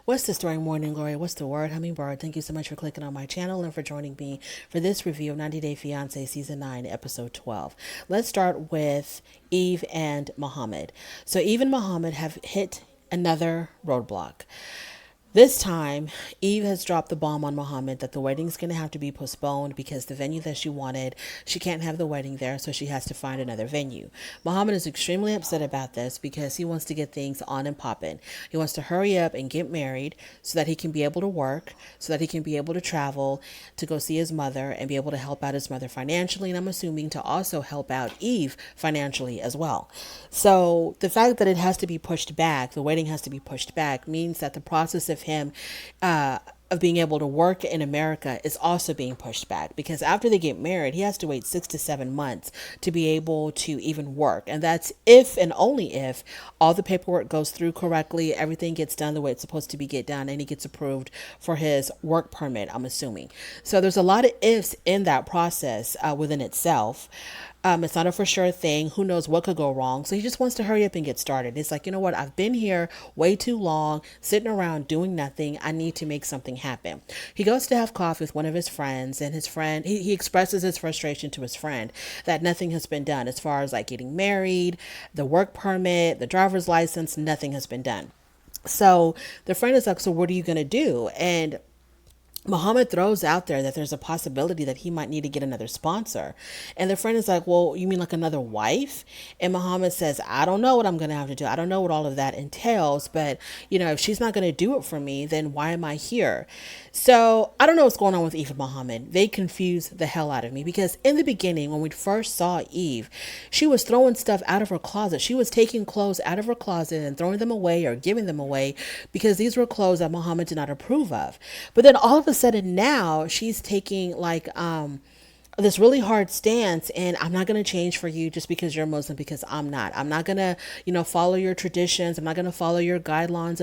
What's the story, Morning Glory? What's the word, Hummingbird? Thank you so much for clicking on my channel and for joining me for this review of 90 Day Fiance Season 9, Episode 12. Let's start with Eve and Muhammad. So, Eve and Muhammad have hit another roadblock. This time, Eve has dropped the bomb on Muhammad that the wedding's going to have to be postponed because the venue that she wanted, she can't have the wedding there, so she has to find another venue. Muhammad is extremely upset about this because he wants to get things on and popping. He wants to hurry up and get married so that he can be able to work, so that he can be able to travel to go see his mother and be able to help out his mother financially, and I'm assuming to also help out Eve financially as well. So the fact that it has to be pushed back, the wedding has to be pushed back, means that the process of him of being able to work in America is also being pushed back because after they get married, he has to wait 6 to 7 months to be able to even work. And that's if and only if all the paperwork goes through correctly, everything gets done the way it's supposed to be get done, and he gets approved for his work permit, I'm assuming. So there's a lot of ifs in that process within itself. It's not a for sure thing. Who knows what could go wrong? So he just wants to hurry up and get started. It's like, you know what? I've been here way too long, sitting around doing nothing. I need to make something happen. He goes to have coffee with one of his friends, and his friend, he expresses his frustration to his friend that nothing has been done as far as like getting married, the work permit, the driver's license, nothing has been done. So the friend is like, so what are you going to do? And Muhammad throws out there that there's a possibility that he might need to get another sponsor. And the friend is like, well, you mean like another wife? And Muhammad says, I don't know what I'm going to have to do. I don't know what all of that entails. But, if she's not going to do it for me, then why am I here? So I don't know what's going on with Eve and Muhammad. They confuse the hell out of me because in the beginning, when we first saw Eve, she was throwing stuff out of her closet. She was taking clothes out of her closet and throwing them away or giving them away because these were clothes that Muhammad did not approve of. But then all of a sudden now she's taking like this really hard stance, and I'm not going to change for you just because you're Muslim, because I'm not going to follow your traditions. I'm not going to follow your guidelines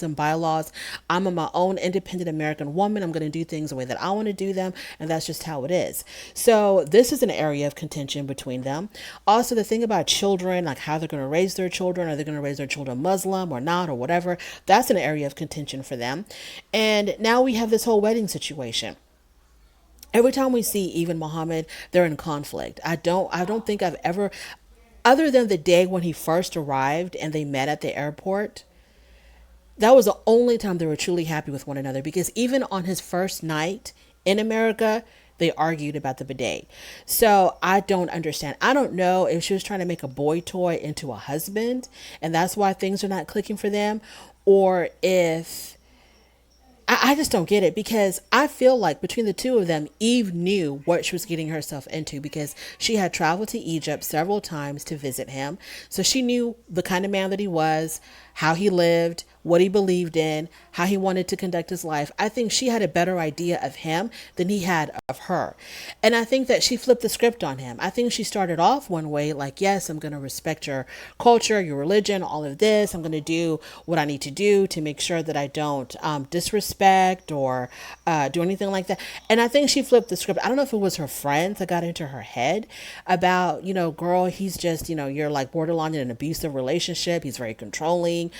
and bylaws. I'm my own independent American woman. I'm going to do things the way that I want to do them, and that's just how it is. So this is an area of contention between them. Also, the thing about children, like how they're going to raise their children, are they going to raise their children Muslim or not, or whatever, that's an area of contention for them. And now we have this whole wedding situation. Every time we see even Muhammad, they're in conflict. I don't think I've ever, other than the day when he first arrived and they met at the airport, that was the only time they were truly happy with one another, because even on his first night in America, they argued about the bidet. So I don't understand. I don't know if she was trying to make a boy toy into a husband and that's why things are not clicking for them, or if I just don't get it, because I feel like between the two of them, Eve knew what she was getting herself into because she had traveled to Egypt several times to visit him. So she knew the kind of man that he was, how he lived, what he believed in, how he wanted to conduct his life. I think she had a better idea of him than he had of her. And I think that she flipped the script on him. I think she started off one way, like, yes, I'm going to respect your culture, your religion, all of this. I'm going to do what I need to do to make sure that I don't disrespect or do anything like that. And I think she flipped the script. I don't know if it was her friends that got into her head about, girl, he's just, you're like borderline in an abusive relationship. He's very controlling.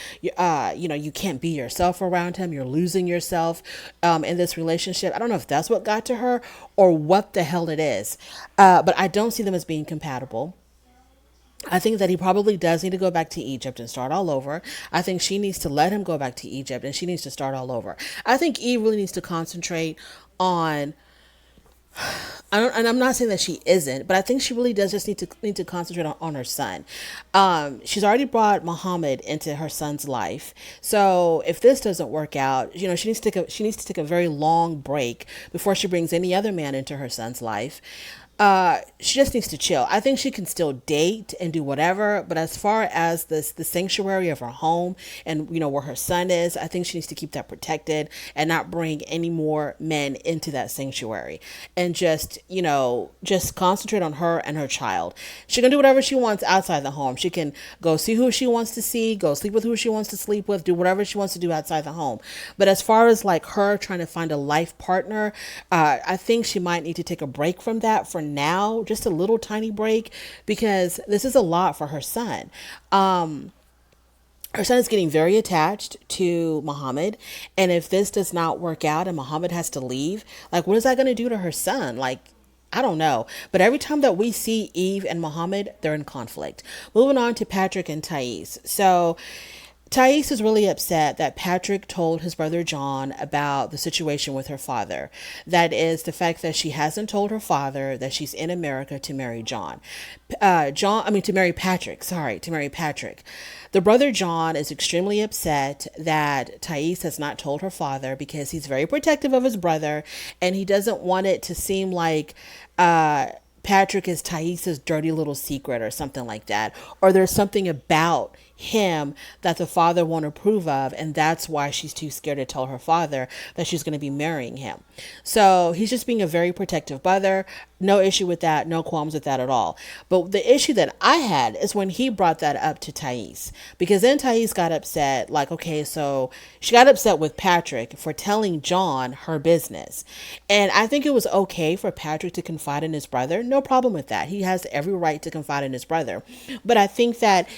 You can't be yourself around him. You're losing yourself in this relationship. I don't know if that's what got to her or what the hell it is. But I don't see them as being compatible. I think that he probably does need to go back to Egypt and start all over. I think she needs to let him go back to Egypt and she needs to start all over. I think Eve really needs to concentrate on, and I'm not saying that she isn't, but I think she really does just need to concentrate on her son. She's already brought Muhammad into her son's life, so if this doesn't work out, she needs to take a very long break before she brings any other man into her son's life. She just needs to chill. I think she can still date and do whatever, but as far as the sanctuary of her home and where her son is, I think she needs to keep that protected and not bring any more men into that sanctuary, and just concentrate on her and her child. She can do whatever she wants outside the home. She can go see who she wants to see, go sleep with who she wants to sleep with, do whatever she wants to do outside the home. But as far as like her trying to find a life partner, I think she might need to take a break from that for now, just a little tiny break, because this is a lot for her son. Her son is getting very attached to Muhammad. And if this does not work out and Muhammad has to leave, like, what is that going to do to her son? Like, I don't know. But every time that we see Eve and Muhammad, they're in conflict. Moving on to Patrick and Thais. So Thais is really upset that Patrick told his brother John about the situation with her father. That is the fact that she hasn't told her father that she's in America to marry John. To marry Patrick. Sorry, to marry Patrick. The brother John is extremely upset that Thais has not told her father because he's very protective of his brother and he doesn't want it to seem like Patrick is Thais's dirty little secret or something like that. Or there's something about him that the father won't approve of, and that's why she's too scared to tell her father that she's going to be marrying him. So he's just being a very protective brother. No issue with that, no qualms with that at all. But the issue that I had is when he brought that up to Thais, because then Thais got upset, like, okay, so she got upset with Patrick for telling John her business. And I think it was okay for Patrick to confide in his brother. No problem with that. He has every right to confide in his brother. But I think that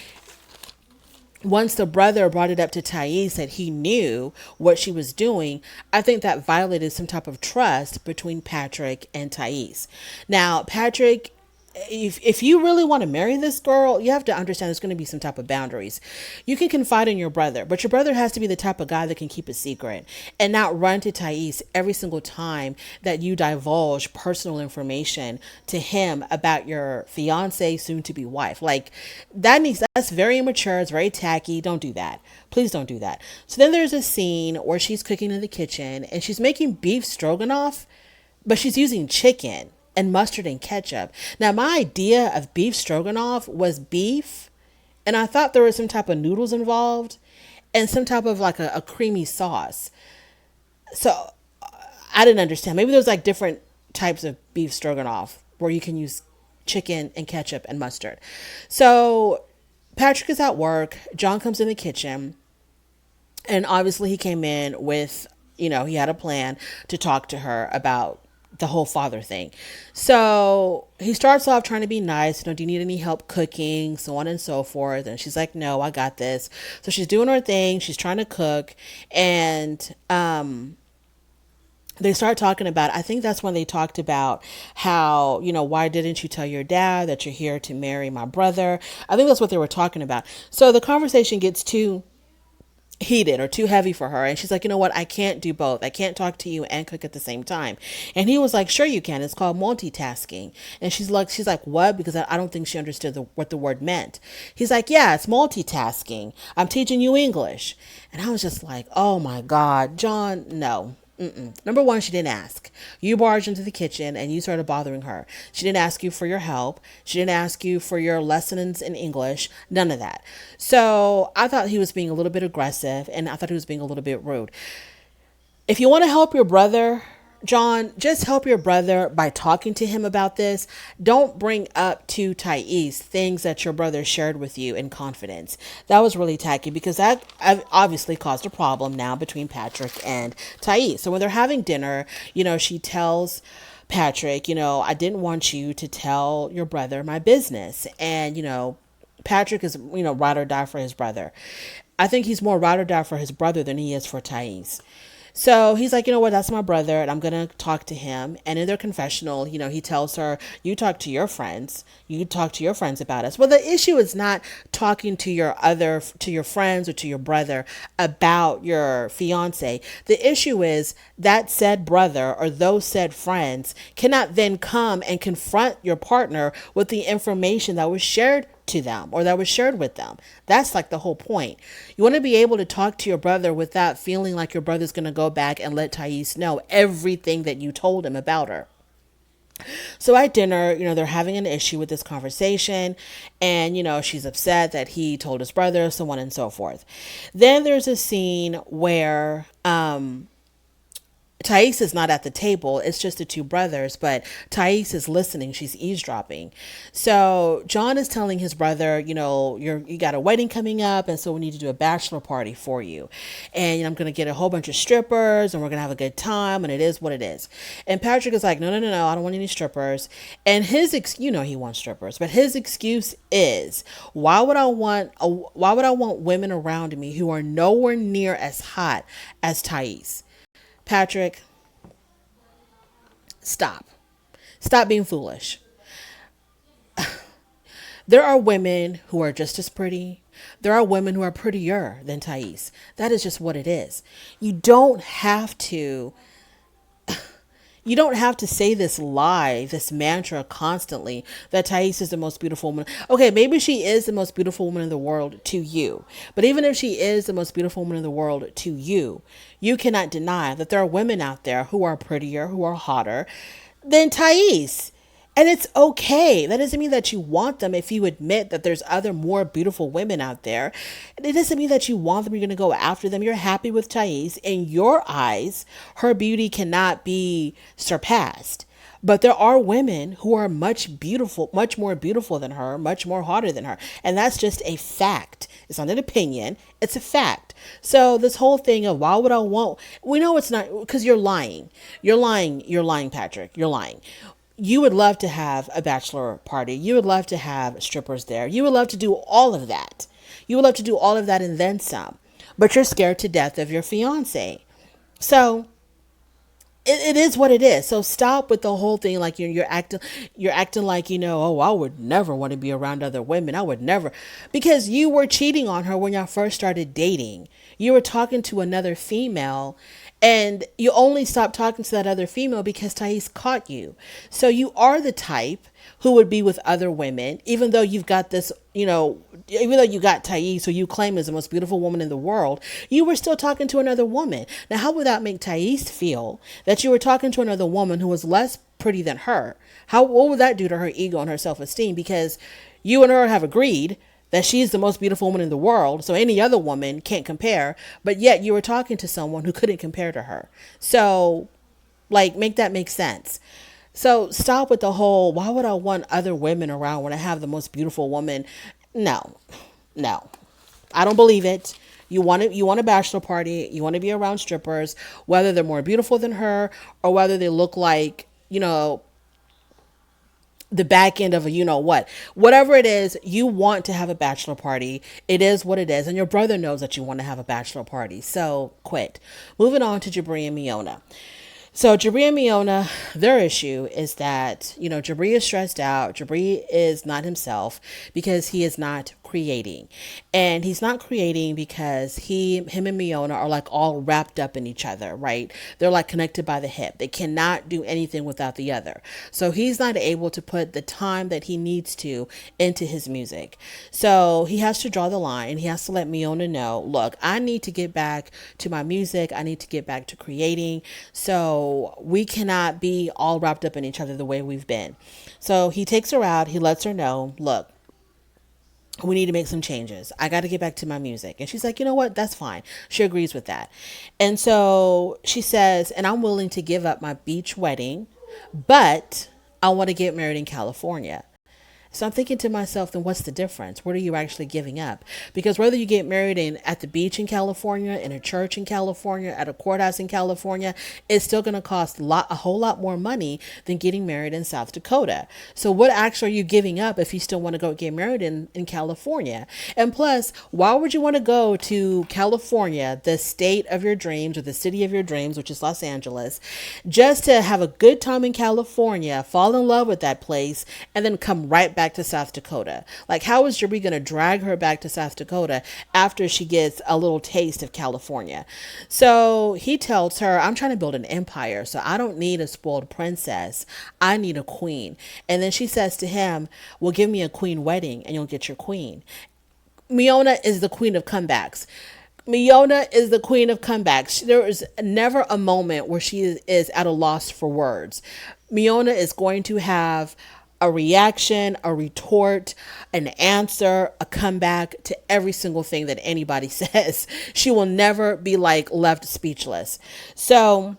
once the brother brought it up to Thais that he knew what she was doing, I think that violated some type of trust between Patrick and Thais. Now, Patrick, if you really want to marry this girl, you have to understand there's going to be some type of boundaries. You can confide in your brother, but your brother has to be the type of guy that can keep a secret and not run to Thais every single time that you divulge personal information to him about your fiance, soon to be wife. Like, that's very immature, it's very tacky. Don't do that. Please don't do that. So then there's a scene where she's cooking in the kitchen and she's making beef stroganoff, but she's using chicken and mustard and ketchup. Now, my idea of beef stroganoff was beef, and I thought there was some type of noodles involved and some type of like a creamy sauce. So I didn't understand. Maybe there's like different types of beef stroganoff where you can use chicken and ketchup and mustard. So Patrick is at work. John comes in the kitchen, and obviously he came in with, he had a plan to talk to her about the whole father thing. So he starts off trying to be nice. Do you need any help cooking? So on and so forth. And she's like, no, I got this. So she's doing her thing. She's trying to cook. And they start talking about, I think that's when they talked about how, why didn't you tell your dad that you're here to marry my brother? I think that's what they were talking about. So the conversation gets too heated or too heavy for her, and she's like, you know what, I can't do both. I can't talk to you and cook at the same time. And he was like, sure you can, it's called multitasking. And she's like, what? Because I don't think she understood what the word meant. He's like, yeah, it's multitasking, I'm teaching you English. And I was just like, oh my God, John, no. Number one, she didn't ask. You barged into the kitchen and you started bothering her. She didn't ask you for your help. She didn't ask you for your lessons in English. None of that. So I thought he was being a little bit aggressive, and I thought he was being a little bit rude. If you want to help your brother, John, just help your brother by talking to him about this. Don't bring up to Thais things that your brother shared with you in confidence. That was really tacky, because that obviously caused a problem now between Patrick and Thais. So when they're having dinner, she tells Patrick, I didn't want you to tell your brother my business. And, Patrick is, ride or die for his brother. I think he's more ride or die for his brother than he is for Thais. So he's like, you know what, that's my brother, and I'm going to talk to him. And in their confessional, he tells her, you talk to your friends. You talk to your friends about us. Well, the issue is not talking to your friends or to your brother about your fiance. The issue is that said brother or those said friends cannot then come and confront your partner with the information that was shared to them or that was shared with them. That's like the whole point. You want to be able to talk to your brother without feeling like your brother's going to go back and let Thais know everything that you told him about her. So at dinner, they're having an issue with this conversation, and, she's upset that he told his brother, so on and so forth. Then there's a scene where, Thais is not at the table. It's just the two brothers, but Thais is listening. She's eavesdropping. So John is telling his brother, you got a wedding coming up, and so we need to do a bachelor party for you. And I'm going to get a whole bunch of strippers, and we're going to have a good time, and it is what it is. And Patrick is like, no, no, no, no, I don't want any strippers. And he wants strippers, but his excuse is, why would I want women around me who are nowhere near as hot as Thais? Patrick, stop. Stop being foolish. There are women who are just as pretty. There are women who are prettier than Thais. That is just what it is. You don't have to say this lie, this mantra constantly that Thais is the most beautiful woman. Okay, maybe she is the most beautiful woman in the world to you. But even if she is the most beautiful woman in the world to you, you cannot deny that there are women out there who are prettier, who are hotter than Thais. And it's okay. That doesn't mean that you want them if you admit that there's other more beautiful women out there. It doesn't mean that you want them, you're going to go after them. You're happy with Thais. In your eyes, her beauty cannot be surpassed. But there are women who are much more beautiful than her, much more hotter than her. And that's just a fact. It's not an opinion. It's a fact. So this whole thing of why would I want, we know it's not, because you're lying. You're lying, Patrick. You're lying. You would love to have a bachelor party. You would love to have strippers there. You would love to do all of that. You would love to do all of that and then some. But you're scared to death of your fiance. So it is what it is. So stop with the whole thing like you're acting like, oh, I would never want to be around other women. I would never, because you were cheating on her when y'all first started dating. You were talking to another female, and you only stopped talking to that other female because Thais caught you. So you are the type who would be with other women, even though you've got this, even though you got Thais, who you claim is the most beautiful woman in the world, you were still talking to another woman. Now, how would that make Thais feel that you were talking to another woman who was less pretty than her? What would that do to her ego and her self-esteem? Because you and her have agreed that she's the most beautiful woman in the world, so any other woman can't compare, but yet you were talking to someone who couldn't compare to her. So, make that make sense. So stop with the whole, why would I want other women around when I have the most beautiful woman? No, no, I don't believe it. You want a bachelor party. You want to be around strippers, whether they're more beautiful than her or whether they look like, the back end of whatever it is. You want to have a bachelor party. It is what it is. And your brother knows that you want to have a bachelor party. So quit. Moving on to Jabri and Miona. So Jabri and Miona, their issue is that, Jabri is stressed out. Jabri is not himself because he is not creating. And he's not creating because him and Miona are all wrapped up in each other, right? They're connected by the hip. They cannot do anything without the other. So he's not able to put the time that he needs to into his music. So he has to draw the line. He has to let Miona know, look, I need to get back to my music. I need to get back to creating. So we cannot be all wrapped up in each other the way we've been. So he takes her out. He lets her know, look, we need to make some changes. I got to get back to my music. And she's like, you know what? That's fine. She agrees with that. And so she says, and I'm willing to give up my beach wedding, but I want to get married in California. So I'm thinking to myself, then what's the difference? What are you actually giving up? Because whether you get married at the beach in California, in a church in California, at a courthouse in California, it's still going to cost a whole lot more money than getting married in South Dakota. So what actually are you giving up if you still want to go get married in California? And plus, why would you want to go to California, the state of your dreams or the city of your dreams, which is Los Angeles, just to have a good time in California, fall in love with that place, and then come right back to South Dakota? How is Jabri going to drag her back to South Dakota after she gets a little taste of California? So he tells her, I'm trying to build an empire, so I don't need a spoiled princess. I need a queen. And then she says to him, well, give me a queen wedding and you'll get your queen. Miona is the queen of comebacks. Miona is the queen of comebacks. There is never a moment where she is at a loss for words. Miona is going to have a reaction, a retort, an answer, a comeback to every single thing that anybody says. She will never be left speechless. So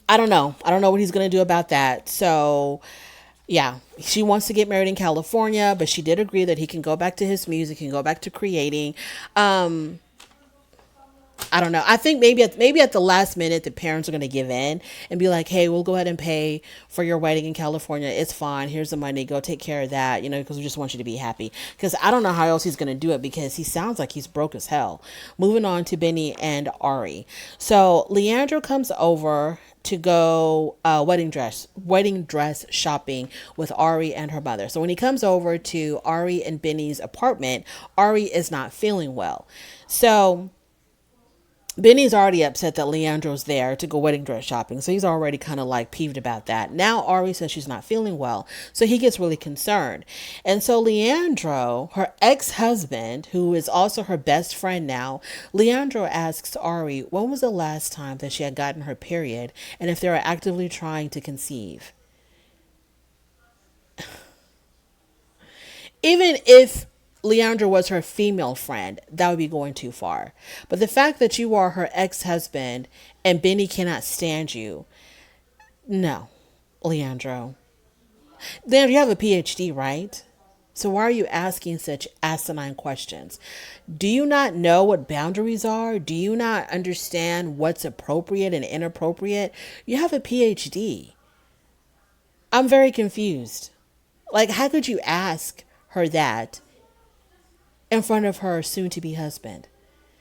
I don't know. I don't know what he's going to do about that. So, yeah, she wants to get married in California, but she did agree that he can go back to his music, can go back to creating. Um, I don't know. I think maybe at the last minute the parents are going to give in and be like, "Hey, we'll go ahead and pay for your wedding in California. It's fine. Here's the money. Go take care of that, because we just want you to be happy." Because I don't know how else he's going to do it because he sounds like he's broke as hell. Moving on to Benny and Ari. So Leandro comes over to go wedding dress shopping with Ari and her mother. So when he comes over to Ari and Benny's apartment, Ari is not feeling well. So Benny's already upset that Leandro's there to go wedding dress shopping, so he's already kind of like peeved about that. Now Ari says she's not feeling well, so he gets really concerned. And so Leandro, her ex-husband, who is also her best friend now, Leandro asks Ari when was the last time that she had gotten her period and if they were actively trying to conceive. Even if Leandra was her female friend, that would be going too far. But the fact that you are her ex husband and Benny cannot stand you, no, Leandro. Leandro, you have a PhD, right? So why are you asking such asinine questions? Do you not know what boundaries are? Do you not understand what's appropriate and inappropriate? You have a PhD. I'm very confused. Like, how could you ask her that in front of her soon to be husband?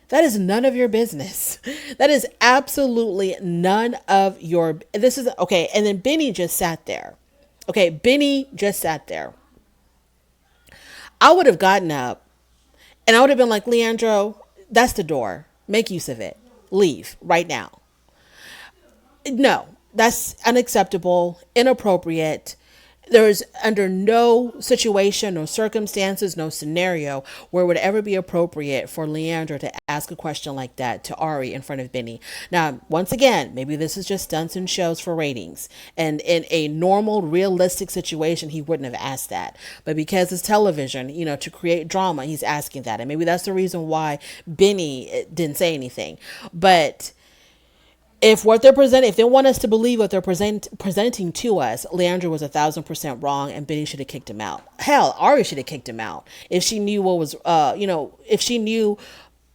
That is none of your business. That is absolutely none of your. This is okay. And then Benny just sat there. Okay, Benny just sat there. I would have gotten up and I would have been like, Leandro, that's the door. Make use of it. Leave right now. No, that's unacceptable, inappropriate. There is under no situation, no circumstances, no scenario where it would ever be appropriate for Leandra to ask a question like that to Ari in front of Benny. Now, once again, maybe this is just stunts and shows for ratings. And in a normal, realistic situation, he wouldn't have asked that. But because it's television, to create drama, he's asking that. And maybe that's the reason why Benny didn't say anything. But if what they're presenting, if they want us to believe what they're presenting to us, Leandra was 1,000% wrong, and Benny should have kicked him out. Hell, Ari should have kicked him out if she knew what was, if she knew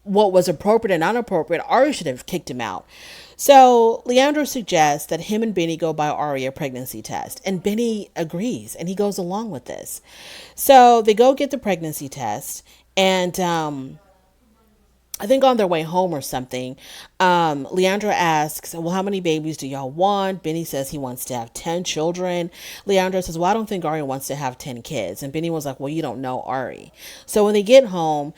what was appropriate and inappropriate. Ari should have kicked him out. So Leandro suggests that him and Benny go buy Ari a pregnancy test, and Benny agrees, and he goes along with this. So they go get the pregnancy test, and I think on their way home or something, Leandra asks, well, how many babies do y'all want? Benny says he wants to have 10 children. Leandra says, well, I don't think Ari wants to have 10 kids. And Benny was like, well, you don't know Ari. So when they get home,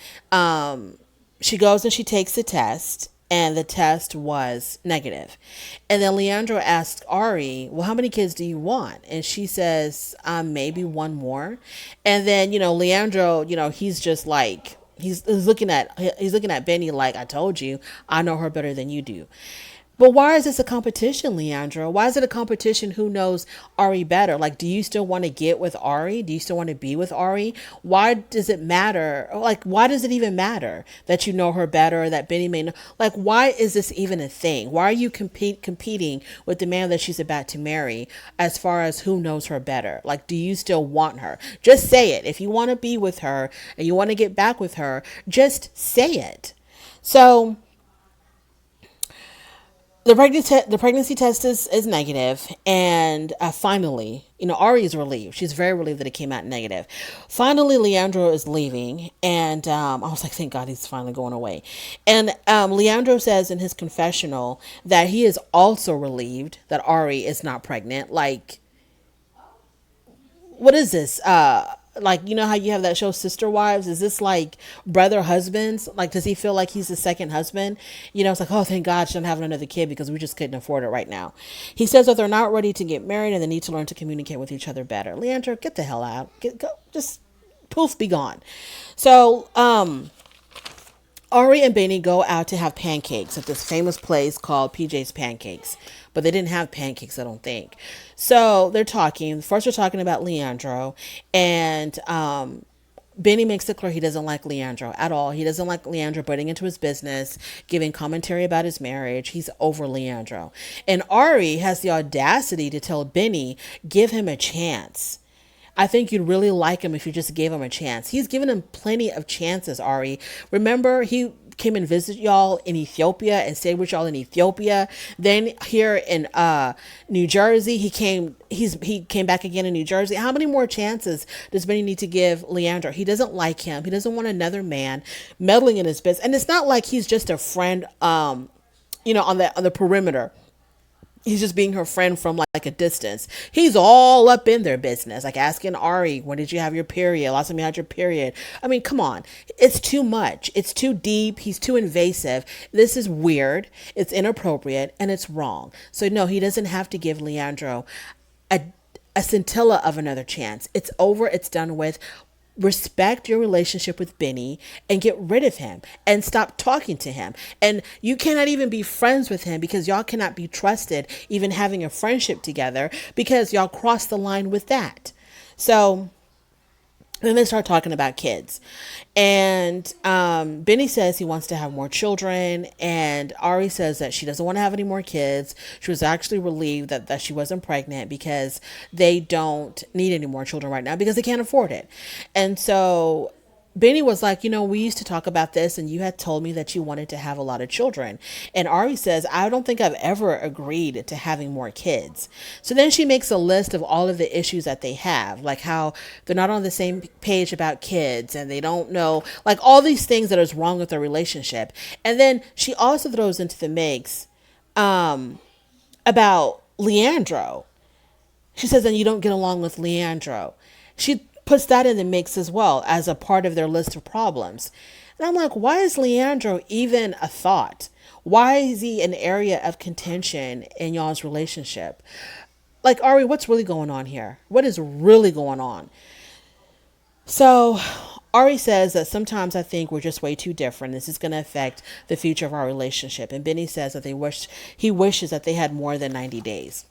she goes and she takes the test. And the test was negative. And then Leandro asks Ari, well, how many kids do you want? And she says, maybe one more. And then, Leandro, he's just like, he's looking at Benny like, I told you, I know her better than you do. But why is this a competition, Leandro? Why is it a competition? Who knows Ari better? Like, do you still want to get with Ari? Do you still want to be with Ari? Why does it matter? Like, why does it even matter that you know her better or that Benny may know? Like, why is this even a thing? Why are you competing with the man that she's about to marry as far as who knows her better? Like, do you still want her? Just say it. If you want to be with her and you want to get back with her, just say it. So the pregnancy test is negative, and finally, Ari is relieved. She's very relieved that it came out negative. Finally, Leandro is leaving, and I was like, thank God he's finally going away. And Leandro says in his confessional that he is also relieved that Ari is not pregnant. Like, what is this? Like, how you have that show Sister Wives? Is this like brother husbands? Like, does he feel like he's the second husband? It's like, oh, thank God she's not having another kid because we just couldn't afford it right now. He says that they're not ready to get married and they need to learn to communicate with each other better. Leandro, get the hell out. Go, just poof, be gone. So, Ari and Benny go out to have pancakes at this famous place called PJ's Pancakes. But they didn't have pancakes, I don't think. So they're talking. First, they're talking about Leandro. And Benny makes it clear he doesn't like Leandro at all. He doesn't like Leandro butting into his business, giving commentary about his marriage. He's over Leandro. And Ari has the audacity to tell Benny, give him a chance. I think you'd really like him if you just gave him a chance. He's given him plenty of chances, Ari. Remember, he came and visit y'all in Ethiopia and stayed with y'all in Ethiopia. Then here in New Jersey, he came back again in New Jersey. How many more chances does Benny need to give Leandro? He doesn't like him. He doesn't want another man meddling in his business. And it's not like he's just a friend on the perimeter. He's just being her friend from like a distance. He's all up in their business, like asking Ari, when did you have your period? Last time you had your period. I mean, come on. It's too much. It's too deep. He's too invasive. This is weird. It's inappropriate and it's wrong. So no, he doesn't have to give Leandro a a scintilla of another chance. It's over. It's done with. Respect your relationship with Benny and get rid of him and stop talking to him. And you cannot even be friends with him because y'all cannot be trusted, even having a friendship together, because y'all crossed the line with that. So then they start talking about kids. And Benny says he wants to have more children. And Ari says that she doesn't want to have any more kids. She was actually relieved that she wasn't pregnant because they don't need any more children right now because they can't afford it. And so Benny was like, we used to talk about this and you had told me that you wanted to have a lot of children. And Ari says, I don't think I've ever agreed to having more kids. So then she makes a list of all of the issues that they have, like how they're not on the same page about kids and they don't know, like all these things that is wrong with their relationship. And then she also throws into the mix about Leandro. She says, and you don't get along with Leandro. She puts that in the mix as well as a part of their list of problems. And I'm like, why is Leandro even a thought? Why is he an area of contention in y'all's relationship? Like, Ari, what's really going on here? What is really going on? So Ari says that sometimes I think we're just way too different. This is going to affect the future of our relationship. And Benny says that he wishes that they had more than 90 days.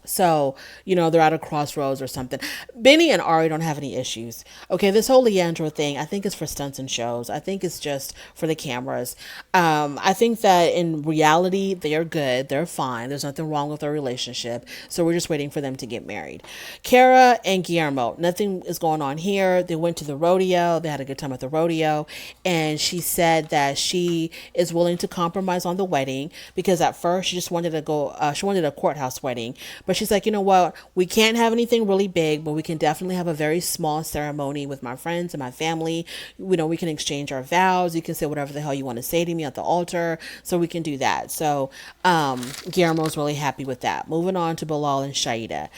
So, they're at a crossroads or something. Benny and Ari don't have any issues. Okay, this whole Leandro thing, I think it's for stunts and shows. I think it's just for the cameras. I think that in reality, they're good. They're fine. There's nothing wrong with their relationship. So we're just waiting for them to get married. Kara and Guillermo, nothing is going on here. They went to the rodeo. They had a good time at the rodeo. And she said that she is willing to compromise on the wedding because at first she just wanted to go, she wanted a courthouse wedding. But she's like, you know what? We can't have anything really big, but we can definitely have a very small ceremony with my friends and my family. We can exchange our vows. You can say whatever the hell you want to say to me at the altar. So we can do that. So Guillermo's really happy with that. Moving on to Bilal and Shaida.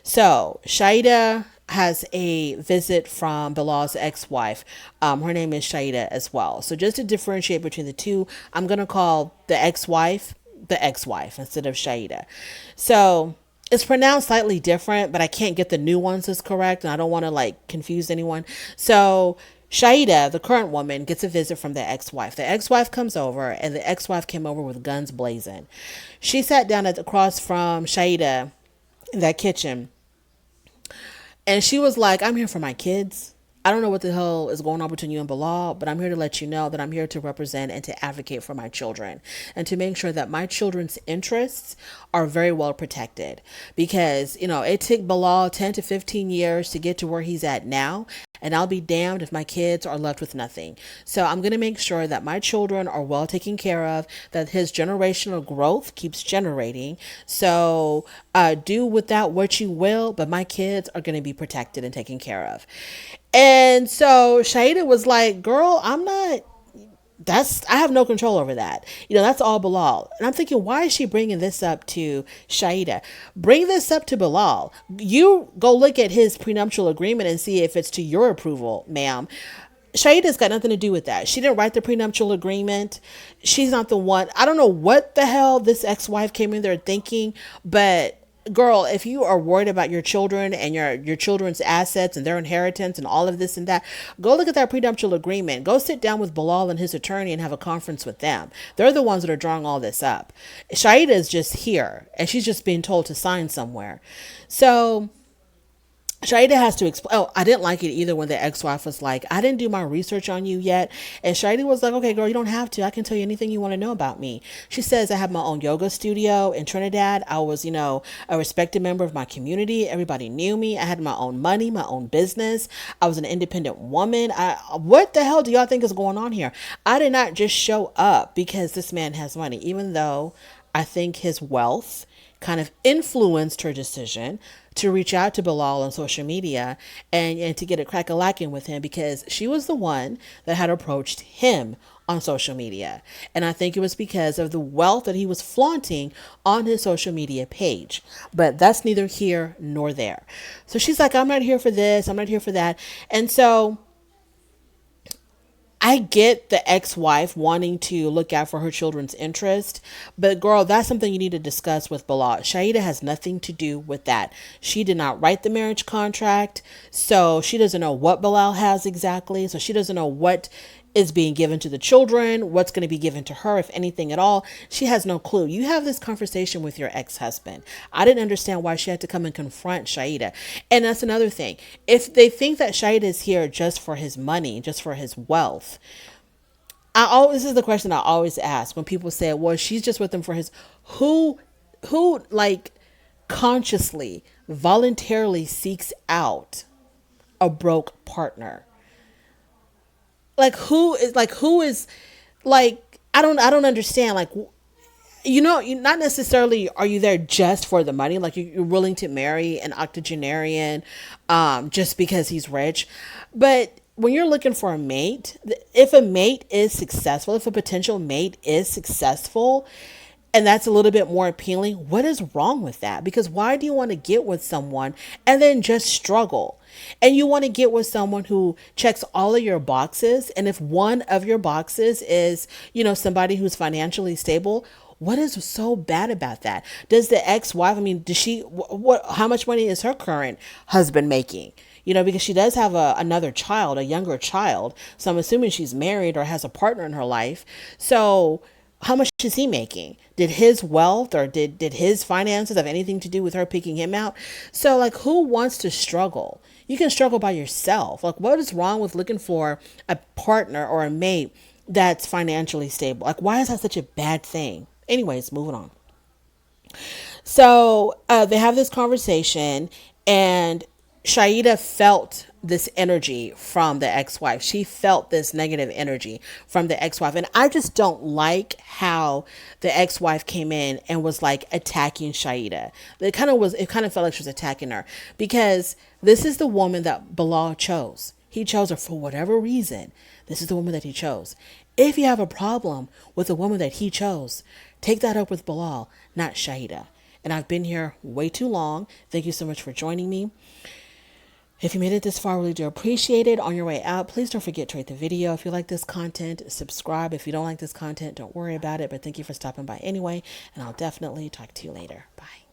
So Shaida has a visit from Bilal's ex-wife. Her name is Shaida as well. So just to differentiate between the two, I'm going to call the ex-wife instead of Shaida. So it's pronounced slightly different, but I can't get the nuances correct, and I don't want to confuse anyone. So Shaida, the current woman, gets a visit from the ex-wife. The ex-wife comes over, and the ex-wife came over with guns blazing. She sat down across from Shaida in that kitchen, and she was like, I'm here for my kids. I don't know what the hell is going on between you and Bilal, but I'm here to let you know that I'm here to represent and to advocate for my children and to make sure that my children's interests are very well protected. Because, it took Bilal 10 to 15 years to get to where he's at now. And I'll be damned if my kids are left with nothing. So I'm going to make sure that my children are well taken care of, that his generational growth keeps generating. So do with that what you will, but my kids are going to be protected and taken care of. And so Shaida was like, girl, I have no control over that. That's all Bilal. And I'm thinking, why is she bringing this up to Shaida? Bring this up to Bilal. You go look at his prenuptial agreement and see if it's to your approval, ma'am. Shaida's got nothing to do with that. She didn't write the prenuptial agreement. She's not the one. I don't know what the hell this ex-wife came in there thinking, but girl, if you are worried about your children and your children's assets and their inheritance and all of this and that, go look at that prenuptial agreement. Go sit down with Bilal and his attorney and have a conference with them. They're the ones that are drawing all this up. Shaida is just here and she's just being told to sign somewhere. So Shaida has to explain. Oh, I didn't like it either when the ex-wife was like, I didn't do my research on you yet. And Shaida was like, okay, girl, you don't have to. I can tell you anything you want to know about me. She says, I have my own yoga studio in Trinidad. I was, a respected member of my community. Everybody knew me. I had my own money, my own business. I was an independent woman. What the hell do y'all think is going on here? I did not just show up because this man has money, even though I think his wealth kind of influenced her decision to reach out to Bilal on social media and to get a crack-a-lacking with him, because she was the one that had approached him on social media. And I think it was because of the wealth that he was flaunting on his social media page. But that's neither here nor there. So she's like, I'm not here for this. I'm not here for that. And so I get the ex-wife wanting to look out for her children's interest, but girl, that's something you need to discuss with Bilal. Shaida has nothing to do with that. She did not write the marriage contract, so she doesn't know what Bilal has exactly. So she doesn't know what is being given to the children, what's going to be given to her, if anything at all. She has no clue. You have this conversation with your ex-husband. I didn't understand why she had to come and confront Shaida. And that's another thing. If they think that Shaida is here just for his money, just for his wealth, this is the question I always ask when people say, well, she's just with him for his, who like consciously, voluntarily seeks out a broke partner? I don't understand. Like, you not necessarily are you there just for the money. Like, you're willing to marry an octogenarian just because he's rich. But when you're looking for a mate, if a mate is successful, if a potential mate is successful, and that's a little bit more appealing, what is wrong with that? Because why do you want to get with someone and then just struggle? And you want to get with someone who checks all of your boxes. And if one of your boxes is, somebody who's financially stable, what is so bad about that? Does the ex-wife, does she, how much money is her current husband making? Because she does have another child, a younger child. So I'm assuming she's married or has a partner in her life. So how much is he making? Did his wealth or did his finances have anything to do with her picking him out? So, like, who wants to struggle? You can struggle by yourself. Like, what is wrong with looking for a partner or a mate that's financially stable? Like, why is that such a bad thing? Anyways, moving on. So they have this conversation, and Shaida felt this energy from the ex-wife. She felt this negative energy from the ex-wife. And I just don't like how the ex-wife came in and was like attacking Shaida. It kind of felt like she was attacking her, because this is the woman that Bilal chose. He chose her for whatever reason. This is the woman that he chose. If you have a problem with the woman that he chose, take that up with Bilal, not Shaida. And I've been here way too long. Thank you so much for joining me. If you made it this far, I really do appreciate it. On your way out, please don't forget to rate the video. If you like this content, subscribe. If you don't like this content, don't worry about it. But thank you for stopping by anyway. And I'll definitely talk to you later. Bye.